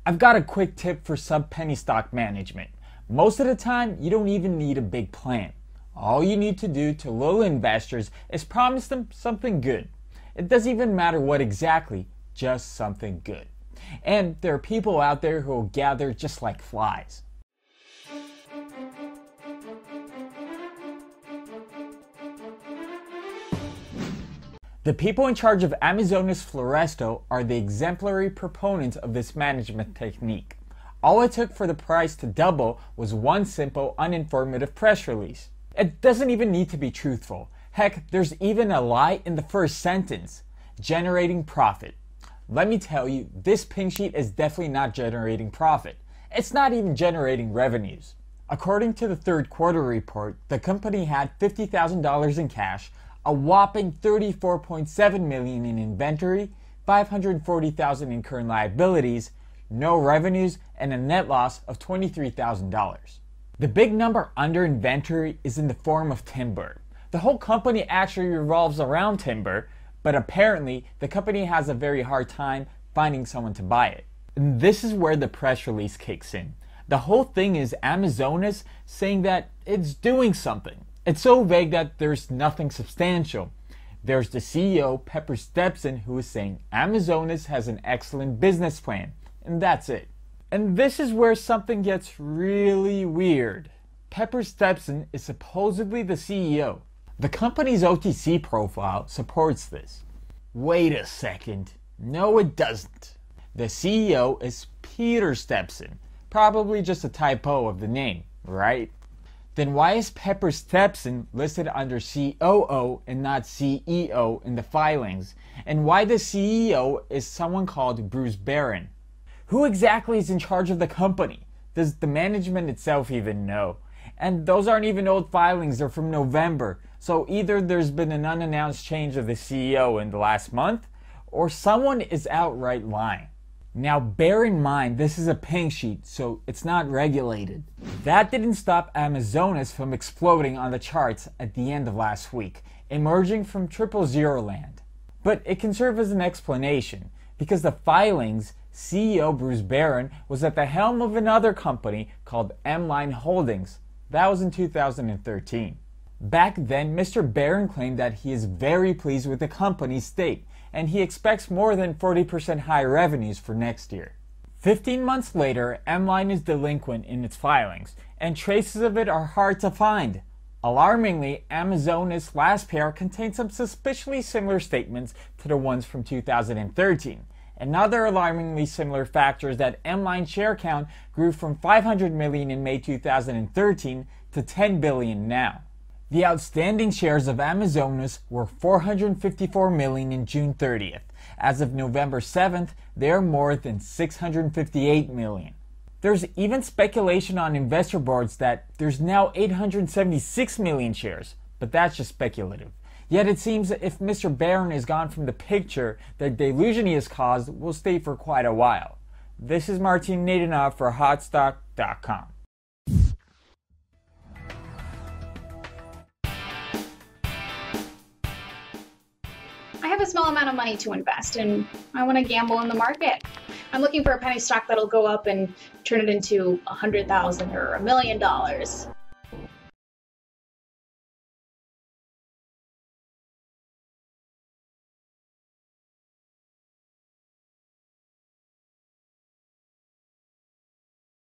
I've got a quick tip for sub-penny stock management. Most of the time, you don't even need a big plan. All you need to do to little investors is promise them something good. It doesn't even matter what exactly, just something good. And there are people out there who will gather just like flies. The people in charge of Amazonas Florestal are the exemplary proponents of this management technique. All it took for the price to double was one simple, uninformative press release. It doesn't even need to be truthful. Heck, there's even a lie in the first sentence. Generating profit. Let me tell you, this pink sheet is definitely not generating profit. It's not even generating revenues. According to the third quarter report, the company had $50,000 in cash, a whopping $34.7 million in inventory, $540,000 in current liabilities, no revenues, and a net loss of $23,000. The big number under inventory is in the form of timber. The whole company actually revolves around timber, but apparently the company has a very hard time finding someone to buy it. And this is where the press release kicks in. The whole thing is Amazonas saying that it's doing something. It's so vague that there's nothing substantial. There's the CEO, Pepper Stepson, who is saying Amazonas has an excellent business plan, and that's it. And this is where something gets really weird. Pepper Stepson is supposedly the CEO. The company's OTC profile supports this. Wait a second. No, it doesn't. The CEO is Peter Stepson. Probably just a typo of the name, right? Then why is Pepper Stepson listed under COO and not CEO in the filings? And why the CEO is someone called Bruce Barron? Who exactly is in charge of the company? Does the management itself even know? And those aren't even old filings, they're from November. So either there's been an unannounced change of the CEO in the last month, or someone is outright lying. Now bear in mind, this is a pink sheet, so it's not regulated. That didn't stop Amazonas from exploding on the charts at the end of last week, emerging from 000 land. But it can serve as an explanation, because the filings, CEO Bruce Barron was at the helm of another company called M-Line Holdings. That was in 2013. Back then, Mr. Barron claimed that he is very pleased with the company's state, and he expects more than 40% higher revenues for next year. 15 months later, M-Line is delinquent in its filings, and traces of it are hard to find. Alarmingly, Amazonas' last pair contained some suspiciously similar statements to the ones from 2013. Another alarmingly similar factor is that M-Line share count grew from 500 million in May 2013 to 10 billion now. The outstanding shares of Amazonas were 454 million in June 30th. As of November 7th, they are more than 658 million. There's even speculation on investor boards that there's now 876 million shares, but that's just speculative. Yet it seems that if Mr. Barron is gone from the picture, the delusion he has caused will stay for quite a while. This is Martin Nadanov for Hotstock.com. I have a small amount of money to invest and I want to gamble in the market. I'm looking for a penny stock that'll go up and turn it into $100,000 or $1 million.